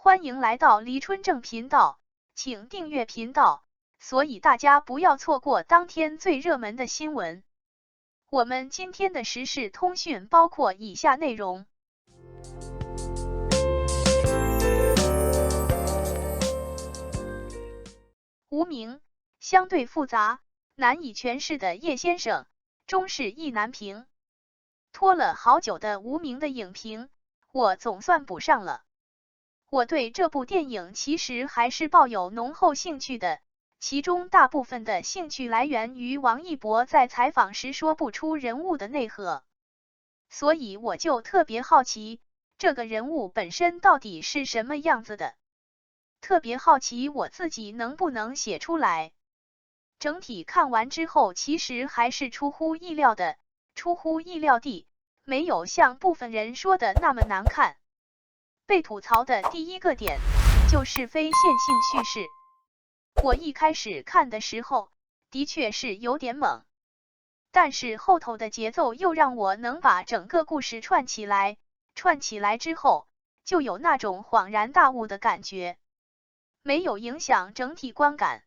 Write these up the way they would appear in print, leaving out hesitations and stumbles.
欢迎来到黎春正频道，请订阅频道，所以大家不要错过当天最热门的新闻。我们今天的时事通讯包括以下内容：无名，相对复杂，难以诠释的叶先生，中式意难平。拖了好久的无名的影评，我总算补上了。我对这部电影其实还是抱有浓厚兴趣的，其中大部分的兴趣来源于王一博在采访时说不出人物的内核，所以我就特别好奇这个人物本身到底是什么样子的，特别好奇我自己能不能写出来。整体看完之后其实还是出乎意料的，出乎意料地没有像部分人说的那么难看。被吐槽的第一个点就是非线性叙事。我一开始看的时候的确是有点懵，但是后头的节奏又让我能把整个故事串起来之后就有那种恍然大悟的感觉，没有影响整体观感。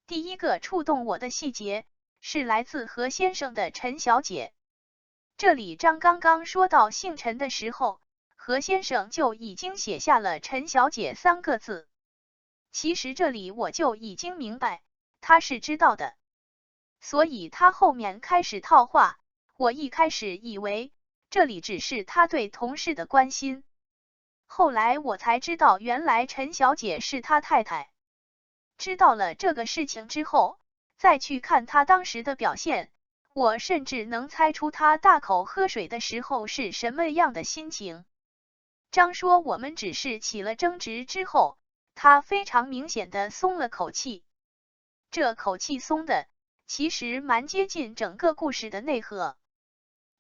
第一个触动我的细节是来自何先生的陈小姐。这里刚刚说到姓陈的时候，何先生就已经写下了陈小姐3个字。其实这里我就已经明白他是知道的，所以他后面开始套话，我一开始以为这里只是他对同事的关心，后来我才知道原来陈小姐是他太太。知道了这个事情之后，再去看他当时的表现，我甚至能猜出他大口喝水的时候是什么样的心情。张说我们只是起了争执之后，他非常明显的松了口气，这口气松的其实蛮接近整个故事的内核。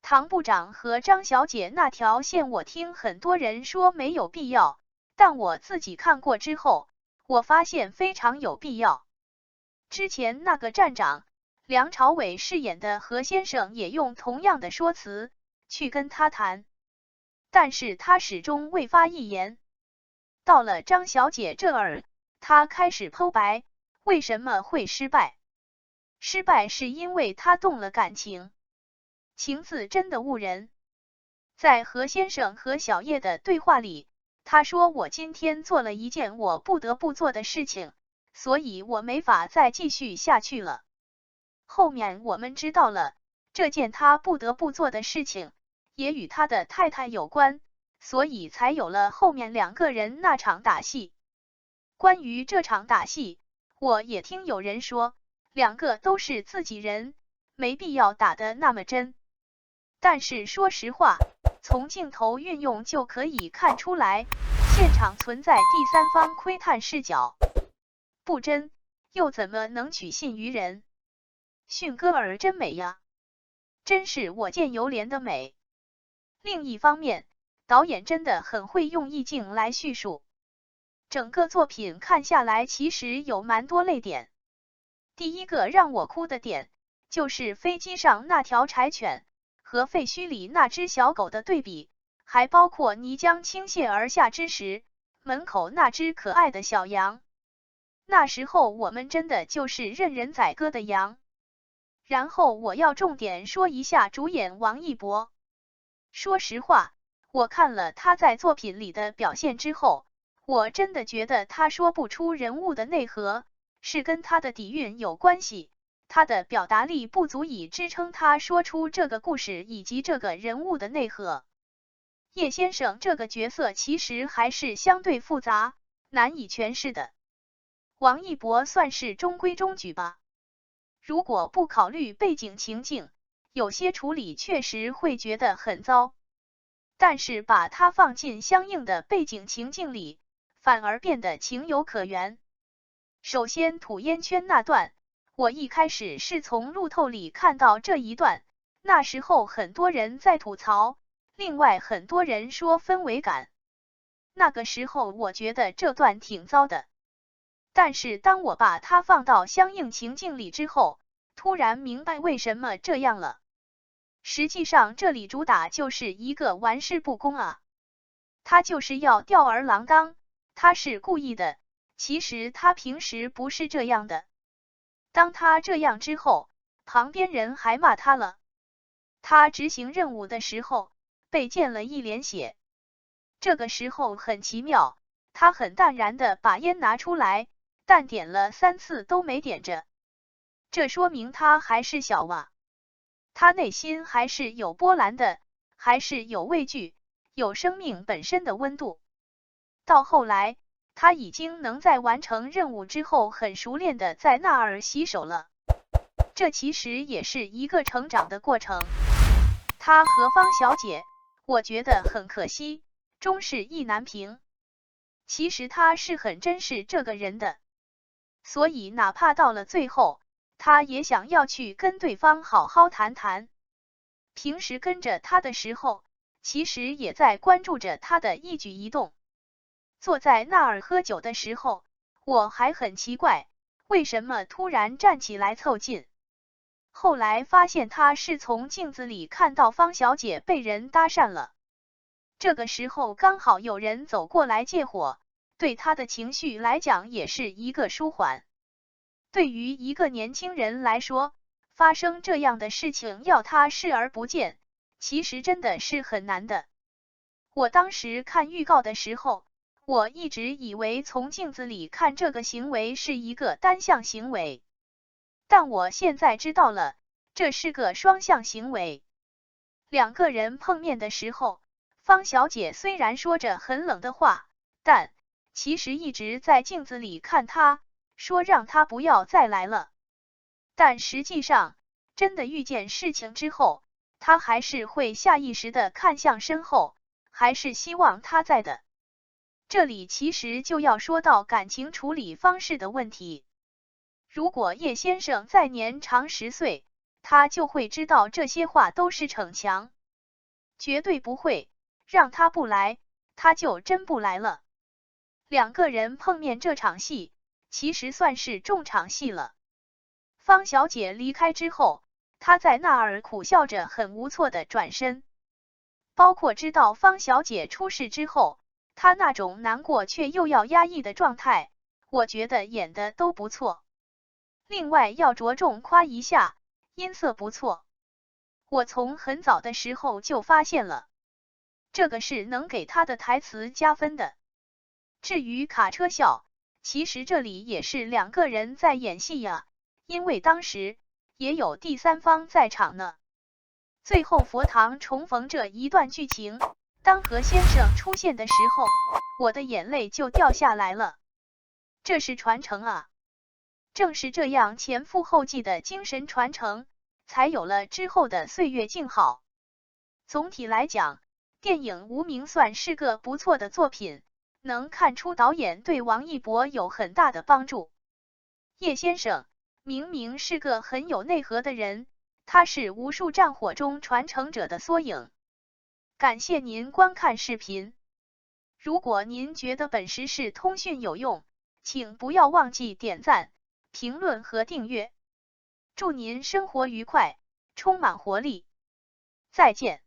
唐部长和张小姐那条线我听很多人说没有必要，但我自己看过之后，我发现非常有必要。之前那个站长梁朝伟饰演的何先生也用同样的说辞去跟他谈，但是他始终未发一言。到了张小姐这儿，他开始剖白，为什么会失败？失败是因为他动了感情。情字真的误人。在何先生和小叶的对话里，他说我今天做了一件我不得不做的事情，所以我没法再继续下去了。后面我们知道了，这件他不得不做的事情也与他的太太有关，所以才有了后面2个人那场打戏。关于这场打戏，我也听有人说2个都是自己人，没必要打得那么真。但是说实话，从镜头运用就可以看出来，现场存在第三方窥探视角，不真又怎么能取信于人？迅哥儿真美呀，真是我见犹怜的美。另一方面，导演真的很会用意境来叙述，整个作品看下来其实有蛮多泪点。第一个让我哭的点，就是飞机上那条柴犬和废墟里那只小狗的对比，还包括泥浆倾泻而下之时，门口那只可爱的小羊。那时候我们真的就是任人宰割的羊。然后我要重点说一下主演王一博。说实话，我看了他在作品里的表现之后，我真的觉得他说不出人物的内核，是跟他的底蕴有关系，他的表达力不足以支撑他说出这个故事以及这个人物的内核。叶先生这个角色其实还是相对复杂，难以诠释的。王一博算是中规中矩吧。如果不考虑背景情境，有些处理确实会觉得很糟，但是把它放进相应的背景情境里，反而变得情有可原。首先吐烟圈那段，我一开始是从路透里看到这一段，那时候很多人在吐槽，另外很多人说氛围感。那个时候我觉得这段挺糟的，但是当我把它放到相应情境里之后，突然明白为什么这样了。实际上这里主打就是一个玩世不恭啊，他就是要吊儿郎当，他是故意的，其实他平时不是这样的。当他这样之后，旁边人还骂他了。他执行任务的时候，被溅了一脸血。这个时候很奇妙，他很淡然的把烟拿出来，但点了3次都没点着。这说明他还是小娃，他内心还是有波澜的，还是有畏惧，有生命本身的温度。到后来，他已经能在完成任务之后很熟练的在那儿洗手了。这其实也是一个成长的过程。他和方小姐，我觉得很可惜，终是意难平。其实他是很珍视这个人的，所以哪怕到了最后，他也想要去跟对方好好谈谈。平时跟着他的时候，其实也在关注着他的一举一动。坐在那儿喝酒的时候，我还很奇怪，为什么突然站起来凑近。后来发现他是从镜子里看到方小姐被人搭讪了。这个时候刚好有人走过来借火，对他的情绪来讲也是一个舒缓。对于一个年轻人来说，发生这样的事情要他视而不见，其实真的是很难的。我当时看预告的时候，我一直以为从镜子里看这个行为是一个单向行为，但我现在知道了，这是个双向行为。两个人碰面的时候，方小姐虽然说着很冷的话，但其实一直在镜子里看他，说让他不要再来了。但实际上，真的遇见事情之后，他还是会下意识的看向身后，还是希望他在的。这里其实就要说到感情处理方式的问题。如果叶先生再年长10岁，他就会知道这些话都是逞强，绝对不会让他不来，他就真不来了。两个人碰面这场戏，其实算是重场戏了。方小姐离开之后，他在那儿苦笑着，很无措的转身。包括知道方小姐出事之后，他那种难过却又要压抑的状态，我觉得演的都不错。另外要着重夸一下，音色不错。我从很早的时候就发现了，这个是能给他的台词加分的。至于卡车笑，其实这里也是两个人在演戏呀，因为当时也有第三方在场呢。最后佛堂重逢这一段剧情，当何先生出现的时候，我的眼泪就掉下来了。这是传承啊！正是这样前赴后继的精神传承，才有了之后的岁月静好。总体来讲，电影《无名》算是个不错的作品，能看出导演对王一博有很大的帮助。叶先生明明是个很有内核的人，他是无数战火中传承者的缩影。感谢您观看视频。如果您觉得本时事通讯有用，请不要忘记点赞、评论和订阅。祝您生活愉快，充满活力。再见。